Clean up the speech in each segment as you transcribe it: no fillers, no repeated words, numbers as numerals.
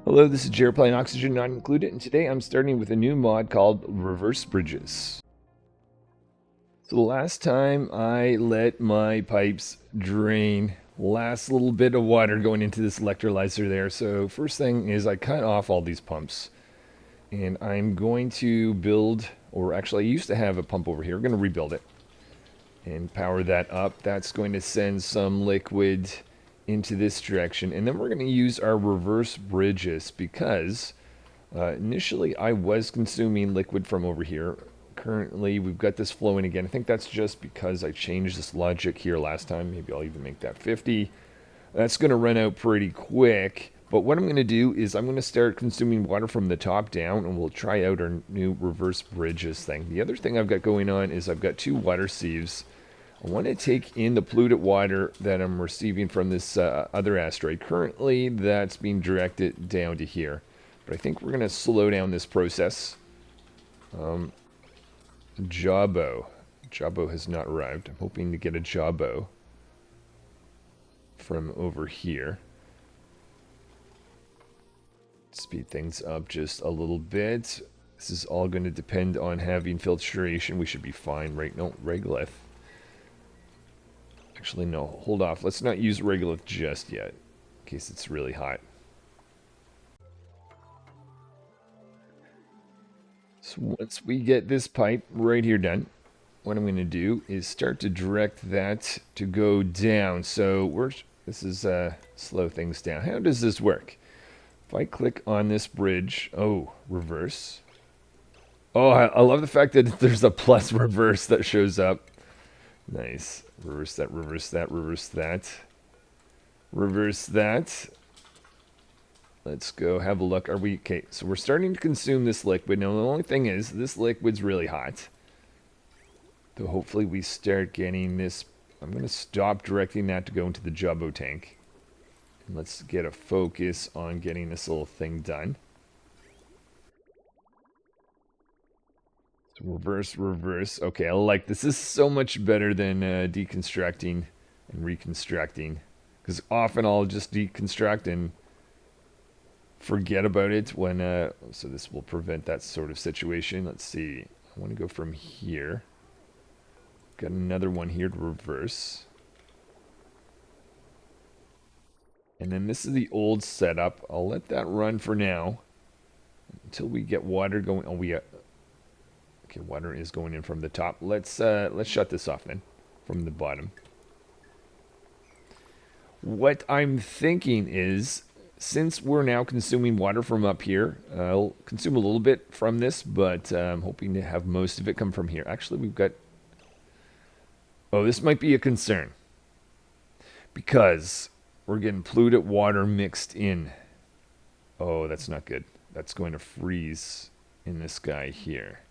Hello, this is Jared playing Oxygen Not Included, and today I'm starting with a new mod called Reverse Bridges. So the last time I let my pipes drain, last little bit of water going into this electrolyzer there. So first thing is I cut off all these pumps, and I'm going to build, or actually I used to have a pump over here. I'm going to rebuild it and power that up. That's going to send some liquid into this direction, and then we're going to use our reverse bridges because initially I was consuming liquid from over here. Currently we've got this flowing again. I think that's just because I changed this logic here last time. Maybe I'll even make that 50. That's going to run out pretty quick, but what I'm going to do is I'm going to start consuming water from the top down, and we'll try out our new reverse bridges thing. The other thing I've got going on is I've got two water sieves. I want to take in the polluted water that I'm receiving from this other asteroid. Currently, that's being directed down to here. But I think we're going to slow down this process. Jawbo. Jawbo has not arrived. I'm hoping to get a Jawbo from over here. Speed things up just a little bit. This is all going to depend on having filtration. We should be fine right now. Regolith. Actually, no, hold off. Let's not use regolith just yet, in case it's really hot. So once we get this pipe right here done, what I'm going to do is start to direct that to go down. So this is slow things down. How does this work? If I click on this bridge, reverse. Oh, I love the fact that there's a plus reverse that shows up. Nice. Reverse that, reverse that, reverse that. Reverse that. Let's go have a look. Are we... Okay, so we're starting to consume this liquid. Now, the only thing is, this liquid's really hot. So hopefully we start getting this... I'm going to stop directing that to go into the jumbo tank. And let's get a focus on getting this little thing done. Reverse, reverse. Okay, I like this. This is so much better than deconstructing and reconstructing. Because often I'll just deconstruct and forget about it when... so this will prevent that sort of situation. Let's see. I want to go from here. Got another one here to reverse. And then this is the old setup. I'll let that run for now. Until we get water going... Oh, okay, water is going in from the top. Let's shut this off then, from the bottom. What I'm thinking is, since we're now consuming water from up here, I'll consume a little bit from this, but I'm hoping to have most of it come from here. Actually, we've got... Oh, this might be a concern. Because we're getting polluted water mixed in. Oh, that's not good. That's going to freeze in this guy here.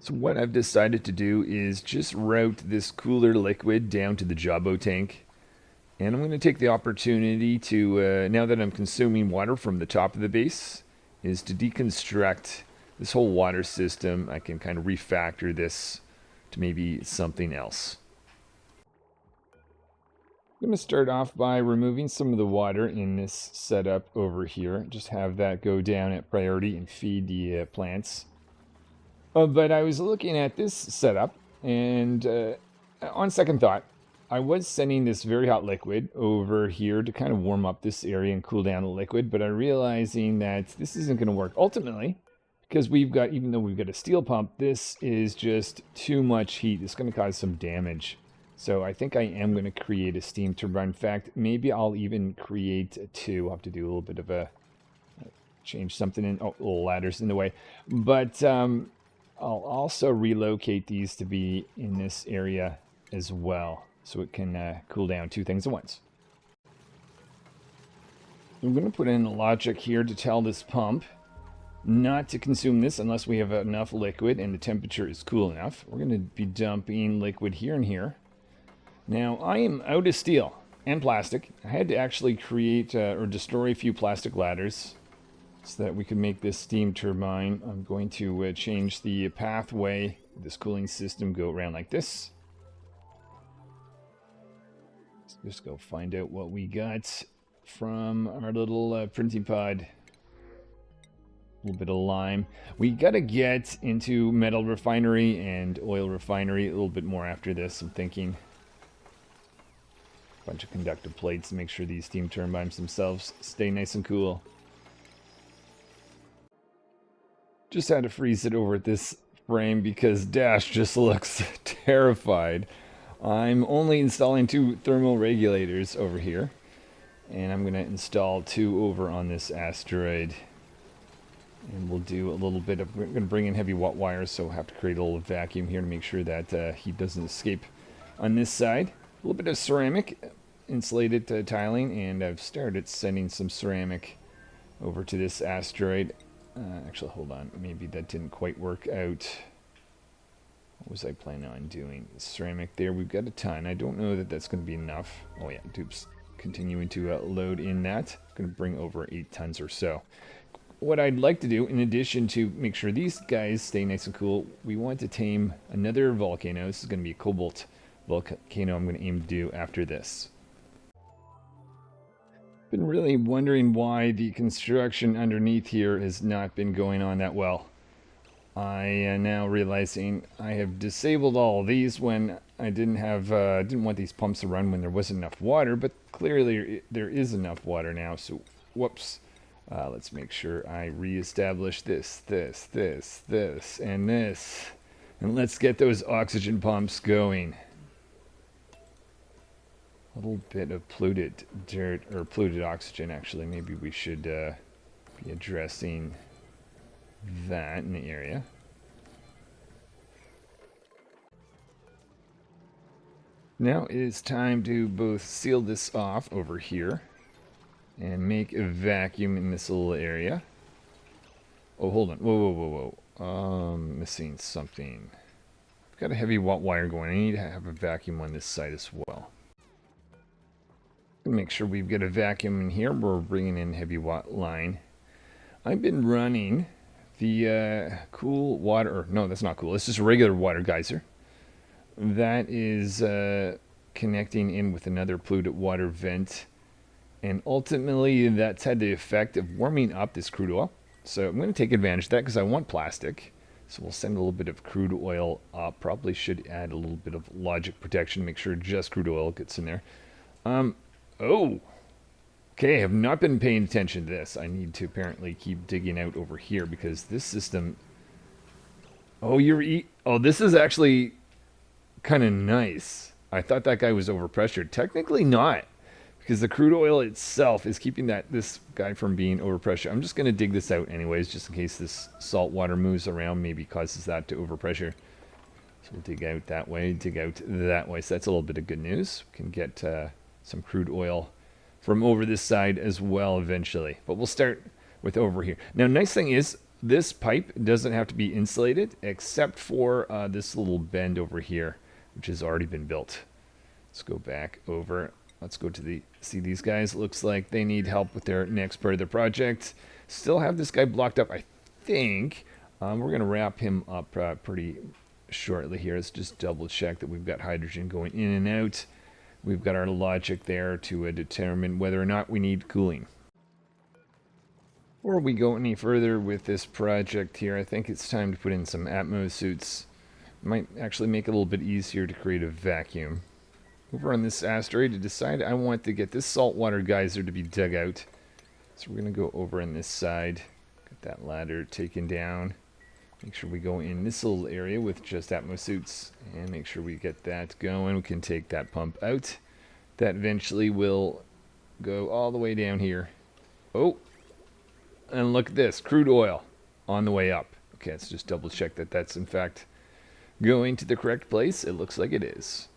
So what I've decided to do is just route this cooler liquid down to the jumbo tank. And I'm going to take the opportunity to, now that I'm consuming water from the top of the base, is to deconstruct this whole water system. I can kind of refactor this to maybe something else. I'm going to start off by removing some of the water in this setup over here. Just have that go down at priority and feed the plants. But I was looking at this setup, and on second thought, I was sending this very hot liquid over here to kind of warm up this area and cool down the liquid, but I'm realizing that this isn't going to work ultimately, because even though we've got a steel pump, this is just too much heat. It's going to cause some damage. So I think I am going to create a steam turbine. In fact, maybe I'll even create two. I'll have to do a little bit of a... change something in... Oh, little ladders in the way. But... I'll also relocate these to be in this area as well, so it can cool down two things at once. I'm going to put in a logic here to tell this pump not to consume this unless we have enough liquid and the temperature is cool enough. We're going to be dumping liquid here and here. Now, I am out of steel and plastic. I had to actually create or destroy a few plastic ladders so that we can make this steam turbine. I'm going to change the pathway of this cooling system, go around like this. Let's just go find out what we got. from our little printing pod. A little bit of lime. We gotta get into metal refinery and oil refinery a little bit more after this, I'm thinking. Bunch of conductive plates to make sure these steam turbines themselves stay nice and cool. Just had to freeze it over at this frame because Dash just looks terrified. I'm only installing 2 thermal regulators over here. And I'm going to install 2 over on this Asteroid. And we'll do a little bit of, we're going to bring in heavy watt wires, so we'll have to create a little vacuum here to make sure that heat doesn't escape on this side. A little bit of ceramic insulated tiling, and I've started sending some ceramic over to this Asteroid. Actually, hold on, maybe that didn't quite work out. What was I planning on doing? Ceramic there, we've got a ton. I don't know that that's going to be enough. Oh yeah, dupes continuing to load in that. Going to bring over 8 tons or so. What I'd like to do, in addition to make sure these guys stay nice and cool, we want to tame another volcano. This is going to be a cobalt volcano I'm going to aim to do after this. Been really wondering why the construction underneath here has not been going on that well. I am now realizing I have disabled all of these when I didn't want these pumps to run when there wasn't enough water, but clearly there is enough water now, so whoops. Let's make sure I reestablish this, and this. And let's get those oxygen pumps going. A little bit of polluted dirt, or polluted oxygen, actually. Maybe we should be addressing that in the area. Now it is time to both seal this off over here and make a vacuum in this little area. Oh, hold on. Whoa. Missing something. I've got a heavy watt wire going. I need to have a vacuum on this side as well. Make sure we've got a vacuum in here. We're bringing in heavy watt line. I've been running the cool water, or no, that's not cool. It's just a regular water geyser. That is connecting in with another polluted water vent. And ultimately, that's had the effect of warming up this crude oil. So I'm going to take advantage of that because I want plastic. So we'll send a little bit of crude oil up. Probably should add a little bit of logic protection. Make sure just crude oil gets in there. Oh. Okay, I have not been paying attention to this. I need to apparently keep digging out over here because this system... Oh, oh, this is actually kind of nice. I thought that guy was overpressured. Technically not. Because the crude oil itself is keeping this guy from being overpressured. I'm just going to dig this out anyways, just in case this salt water moves around, maybe causes that to overpressure. So we'll dig out that way, dig out that way. So that's a little bit of good news. We can get some crude oil from over this side as well eventually. But we'll start with over here. Now, nice thing is, this pipe doesn't have to be insulated, except for this little bend over here, which has already been built. Let's go back over. Let's go to see these guys. Looks like they need help with their next part of their project. Still have this guy blocked up, I think. We're going to wrap him up pretty shortly here. Let's just double check that we've got hydrogen going in and out. We've got our logic there to determine whether or not we need cooling. Before we go any further with this project here, I think it's time to put in some Atmos suits. Might actually make it a little bit easier to create a vacuum. Over on this asteroid, I decided I want to get this saltwater geyser to be dug out. So we're going to go over on this side. Get that ladder taken down. Make sure we go in this little area with just Atmos suits. And make sure we get that going. We can take that pump out. That eventually will go all the way down here. Oh! And look at this. Crude oil on the way up. Okay, let's just double check that that's in fact going to the correct place. It looks like it is.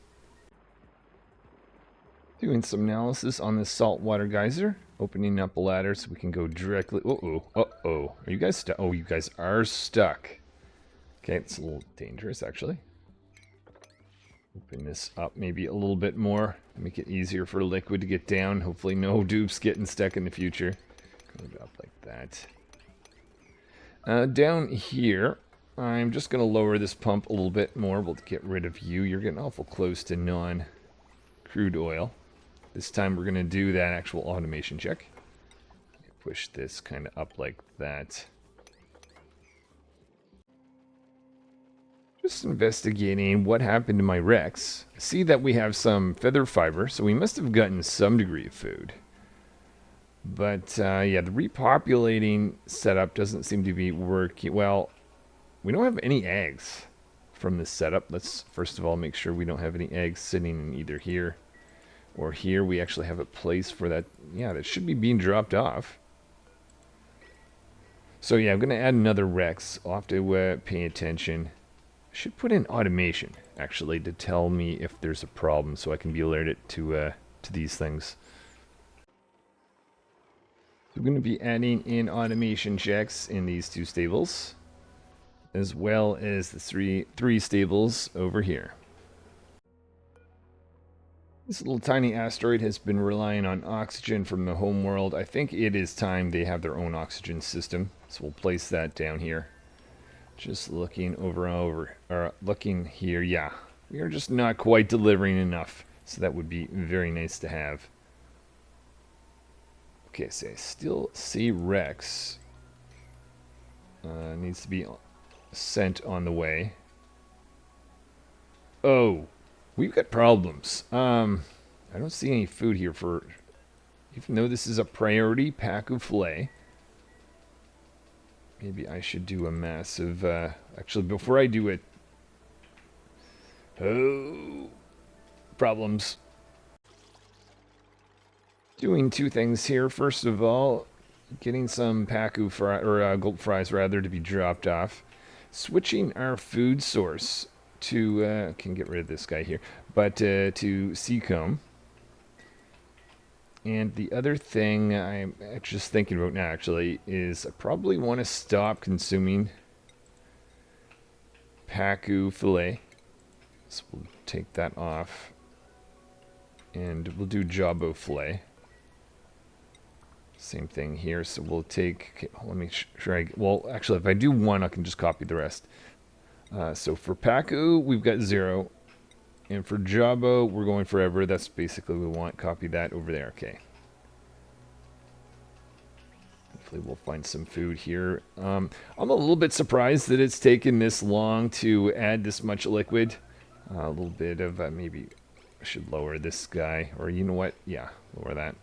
Doing some analysis on this saltwater geyser. Opening up a ladder so we can go directly... Uh-oh. Are you guys stuck? Oh, you guys are stuck. Okay, it's a little dangerous, actually. Open this up maybe a little bit more. Make it easier for liquid to get down. Hopefully no dupes getting stuck in the future. Go it up like that. Down here, I'm just going to lower this pump a little bit more. We'll get rid of you. You're getting awful close to non-crude oil. This time we're going to do that actual automation check. Push this kind of up like that. Just investigating what happened to my Rex. I see that we have some feather fiber, so we must have gotten some degree of food. But yeah, the repopulating setup doesn't seem to be working. Well, we don't have any eggs from this setup. Let's first of all make sure we don't have any eggs sitting in either here or here. We actually have a place for that. Yeah, that should be being dropped off. So yeah, I'm going to add another Rex. I'll have to pay attention. I should put in automation, actually, to tell me if there's a problem so I can be alerted to these things. So we're going to be adding in automation checks in these two stables, as well as the three stables over here. This little tiny asteroid has been relying on oxygen from the home world. I think it is time they have their own oxygen system, so we'll place that down here. Just looking looking here, yeah, we are just not quite delivering enough, so that would be very nice to have. Okay, so I still see Rex. Needs to be sent on the way. Oh, we've got problems. I don't see any food here for, even though this is a priority pack of fillet. Maybe I should do a massive, actually before I do it. Oh, problems. Doing two things here. First of all, getting some pacu fry, or gulp fries rather, to be dropped off. Switching our food source to, can get rid of this guy here, but to Seacomb. And the other thing I'm just thinking about now, actually, is I probably want to stop consuming pacu fillet. So we'll take that off, and we'll do jawbo fillet. Same thing here, so we'll take, okay, let me sure well, actually, if I do one, I can just copy the rest. So for pacu, we've got 0. And for jawbo, we're going forever. That's basically what we want. Copy that over there, okay. Hopefully we'll find some food here. I'm a little bit surprised that it's taken this long to add this much liquid. A little bit of, maybe I should lower this guy, or you know what? Yeah, lower that.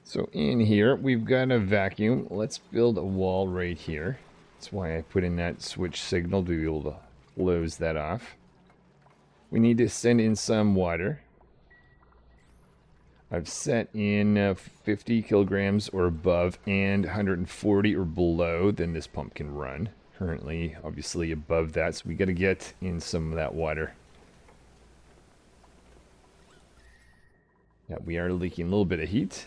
So in here, we've got a vacuum. Let's build a wall right here. That's why I put in that switch signal to be able to close that off. We need to send in some water. I've set in 50 kilograms or above and 140 or below, then this pump can run. Currently, obviously above that, so we got to get in some of that water. Yeah, we are leaking a little bit of heat.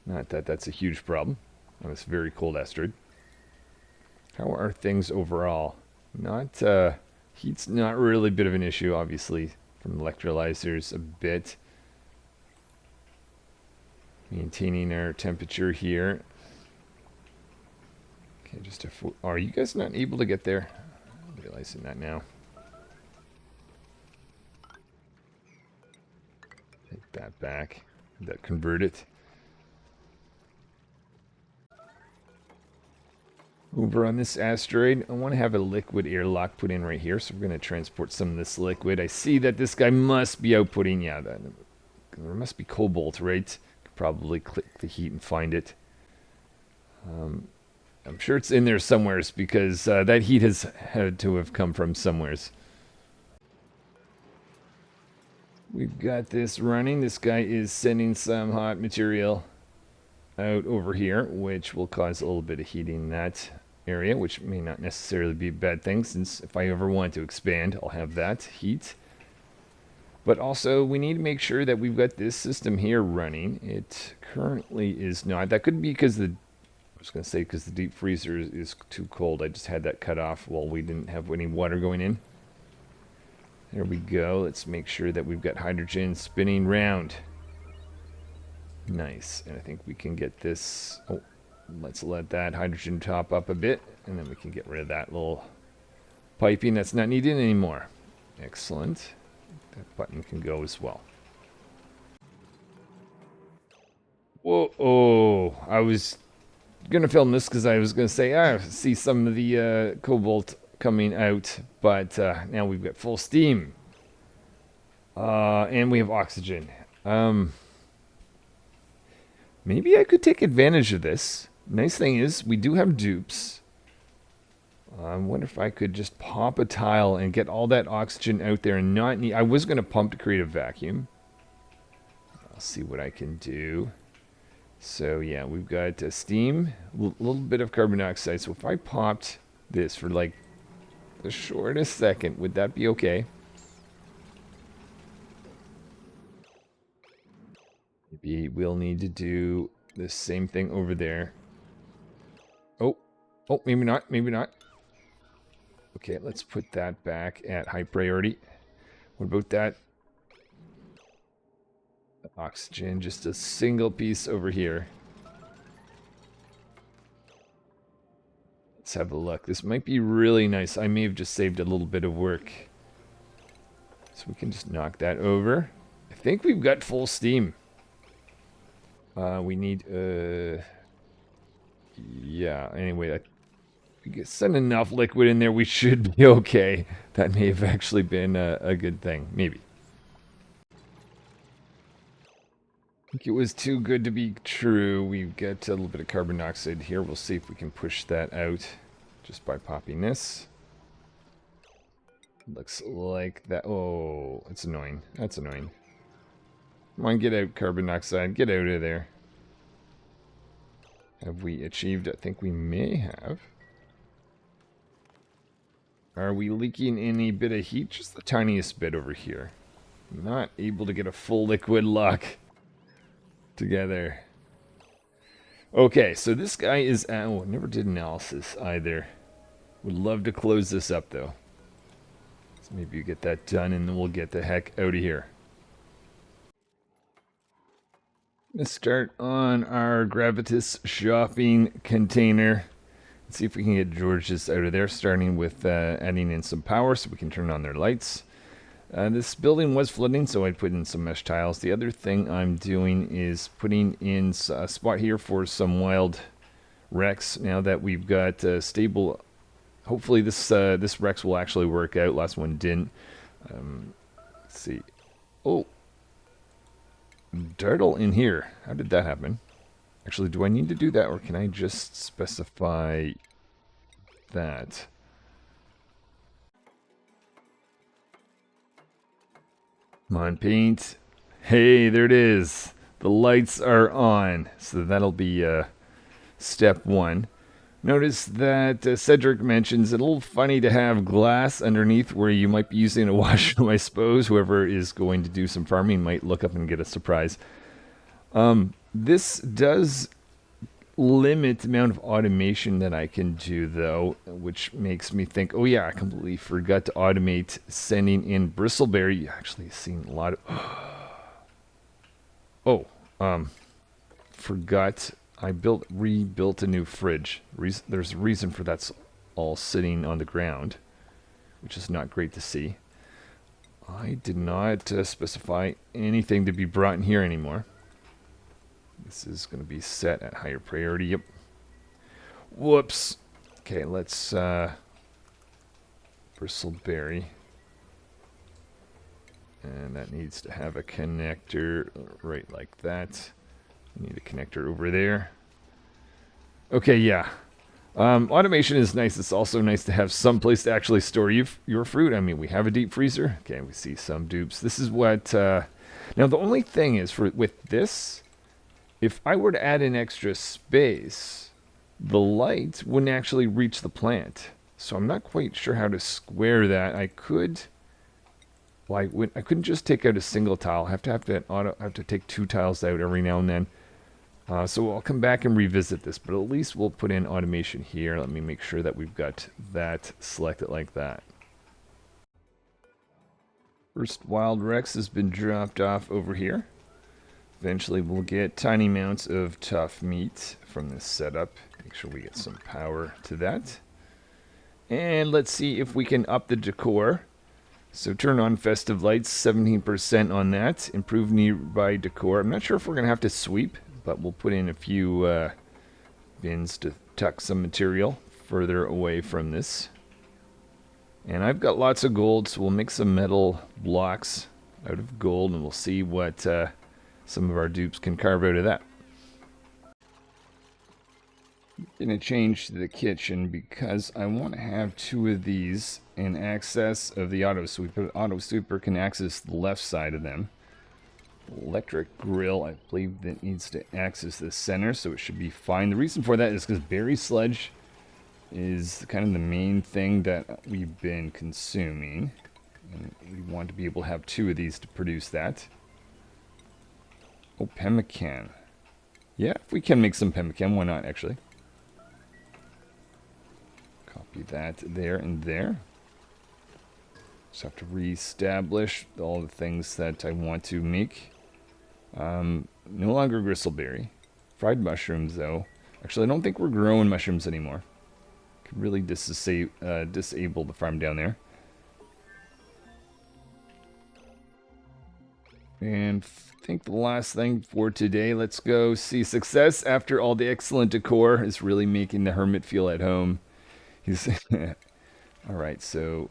Not that that's a huge problem on this very cold asteroid. How are things overall? Not, heat's not really a bit of an issue, obviously, from electrolyzers a bit. Maintaining our temperature here. Okay, just a are you guys not able to get there? I'm realizing that now. Take that back. That convert it. Over on this asteroid, I want to have a liquid airlock put in right here, so we're going to transport some of this liquid. I see that this guy must be outputting, yeah, there must be cobalt, right? Could probably click the heat and find it. I'm sure it's in there somewheres, because that heat has had to have come from somewheres. We've got this running. This guy is sending some hot material out over here, which will cause a little bit of heating in that area, which may not necessarily be a bad thing, since if I ever want to expand, I'll have that heat. But also, we need to make sure that we've got this system here running. It currently is not. That could be because I was going to say because the deep freezer is too cold. I just had that cut off while we didn't have any water going in. There we go. Let's make sure that we've got hydrogen spinning round. Nice. And I think we can get this. Oh, let's let that hydrogen top up a bit, and then we can get rid of that little piping that's not needed anymore. Excellent. That button can go as well. Whoa, oh, I was going to film this because I was going to say, I see some of the cobalt coming out, but now we've got full steam. And we have oxygen. Maybe I could take advantage of this. Nice thing is, we do have dupes. I wonder if I could just pop a tile and get all that oxygen out there and not need... I was going to pump to create a vacuum. I'll see what I can do. So yeah, we've got steam, a little bit of carbon dioxide. So if I popped this for like the shortest second, would that be okay? Maybe we'll need to do the same thing over there. Oh, maybe not, maybe not. Okay, let's put that back at high priority. What about that? Oxygen, just a single piece over here. Let's have a look. This might be really nice. I may have just saved a little bit of work. So we can just knock that over. I think we've got full steam. We need, yeah, anyway, we get send enough liquid in there, we should be okay. That may have actually been a good thing, maybe. I think it was too good to be true. We've got a little bit of carbon dioxide here. We'll see if we can push that out just by popping this. Looks like that. Oh, it's annoying. That's annoying. Come on, get out, carbon dioxide. Get out of there. Have we achieved? I think we may have. Are we leaking any bit of heat? Just the tiniest bit over here. Not able to get a full liquid lock together. Okay, so this guy is... oh, never did analysis either. Would love to close this up, though. So maybe you get that done, and then we'll get the heck out of here. Let's start on our Gravitas shopping container. Let's see if we can get George's out of there, starting with adding in some power so we can turn on their lights. This building was flooding, so I put in some mesh tiles. The other thing I'm doing is putting in a spot here for some wild Rex. Now that we've got stable, hopefully this Rex will actually work out. Last one didn't. Let's see. Oh, Dartle in here. How did that happen? Actually, do I need to do that, or can I just specify that? Come on, paint. Hey, there it is. The lights are on. So that'll be step one. Notice that Cedric mentions it's a little funny to have glass underneath where you might be using a washroom. I suppose whoever is going to do some farming might look up and get a surprise. This does limit the amount of automation that I can do, though, which makes me think, oh yeah, I completely forgot to automate sending in bristleberry. You actually seen a lot of... forgot I rebuilt a new fridge. There's a reason for that's all sitting on the ground, which is not great to see. I did not specify anything to be brought in here anymore. This is going to be set at higher priority. Yep. Whoops. Okay, let's bristleberry. And that needs to have a connector right like that. We need a connector over there. Okay, yeah. Automation is nice. It's also nice to have some place to actually store your fruit. I mean, we have a deep freezer. Okay, we see some dupes. This is what... now, the only thing is, with this... if I were to add an extra space, the light wouldn't actually reach the plant. So I'm not quite sure how to square that. I could, well, I couldn't just take out a single tile. I have to take 2 tiles out every now and then. So I'll come back and revisit this, but at least we'll put in automation here. Let me make sure that we've got that selected like that. First Wild Rex has been dropped off over here. Eventually we'll get tiny amounts of tough meat from this setup. Make sure we get some power to that. And let's see if we can up the decor. So turn on festive lights, 17% on that. Improve nearby decor. I'm not sure if we're going to have to sweep, but we'll put in a few bins to tuck some material further away from this. And I've got lots of gold, so we'll make some metal blocks out of gold, and we'll see what some of our dupes can carve out of that. I'm going to change to the kitchen because I want to have 2 of these in access of the auto sweeper. The auto sweeper can access the left side of them. Electric grill, I believe, that needs to access the center, so it should be fine. The reason for that is because berry sludge is kind of the main thing that we've been consuming, and we want to be able to have 2 of these to produce that. Oh, pemmican. Yeah, if we can make some pemmican, why not, actually? Copy that there and there. Just have to reestablish all the things that I want to make. No longer gristleberry. Fried mushrooms, though. Actually, I don't think we're growing mushrooms anymore. Could really disable the farm down there. And I think the last thing for today, let's go see success after all the excellent decor is really making the hermit feel at home. He's Alright, so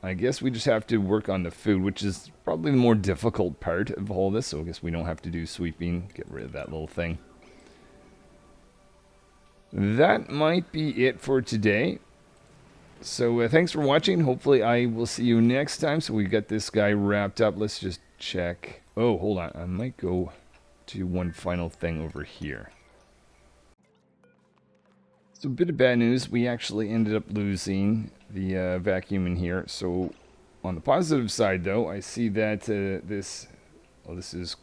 I guess we just have to work on the food, which is probably the more difficult part of all this. So I guess we don't have to do sweeping. Get rid of that little thing. That might be it for today. So thanks for watching. Hopefully I will see you next time. So we got this guy wrapped up. Let's just check. Oh, hold on. I might go do one final thing over here. So a bit of bad news. We actually ended up losing the vacuum in here. So on the positive side, though, I see that this is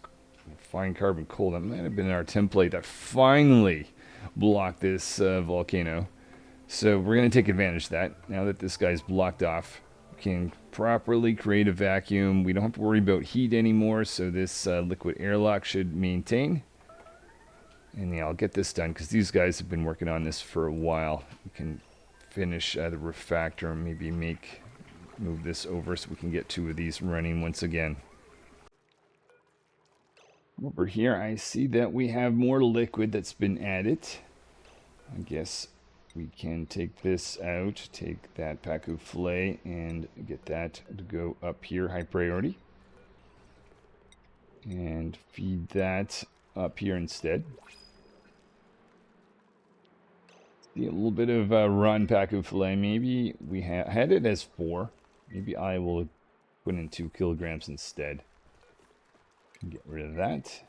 fine carbon coal. That might have been our template that finally blocked this volcano. So we're going to take advantage of that. Now that this guy's blocked off, we can properly create a vacuum. We don't have to worry about heat anymore, so this liquid airlock should maintain. And yeah, I'll get this done because these guys have been working on this for a while. We can finish the refactor and maybe move this over so we can get 2 of these running once again. Over here, I see that we have more liquid that's been added. I guess we can take this out, take that pack of fillet, and get that to go up here, high priority. And feed that up here instead. See a little bit of rotten pack of fillet. Maybe we had it as 4. Maybe I will put in 2 kilograms instead. Get rid of that.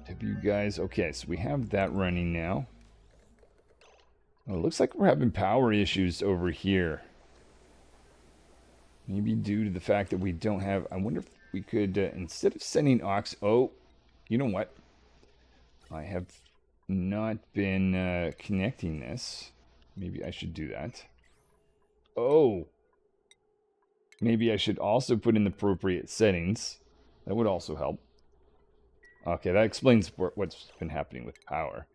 Have you guys... Okay, so we have that running now. Oh, it looks like we're having power issues over here. Maybe due to the fact that we don't have... I wonder if we could, instead of sending ox... Oh, you know what? I have not been connecting this. Maybe I should do that. Oh. Maybe I should also put in the appropriate settings. That would also help. Okay, that explains what's been happening with power.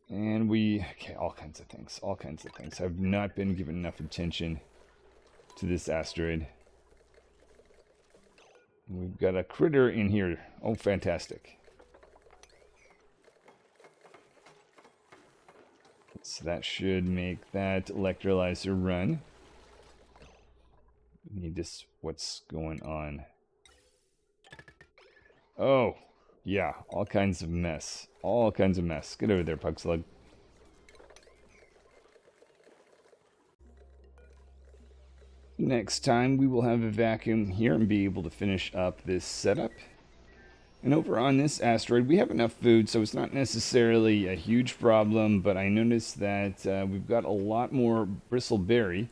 And okay, all kinds of things. All kinds of things. I've not been given enough attention to this asteroid. We've got a critter in here. Oh, fantastic. So that should make that electrolyzer run. We need this. What's going on? Oh, yeah. All kinds of mess. All kinds of mess. Get over there, Pug Slug. Next time we will have a vacuum here and be able to finish up this setup. And over on this asteroid, we have enough food, so it's not necessarily a huge problem, but I noticed that we've got a lot more bristleberry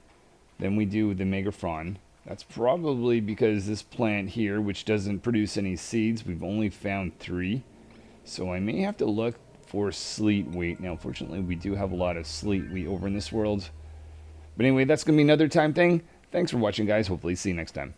than we do with the megaphron. That's probably because this plant here, which doesn't produce any seeds, we've only found 3. So I may have to look for sleet wheat. Now, unfortunately, we do have a lot of sleet wheat over in this world. But anyway, that's going to be another time thing. Thanks for watching, guys. Hopefully see you next time.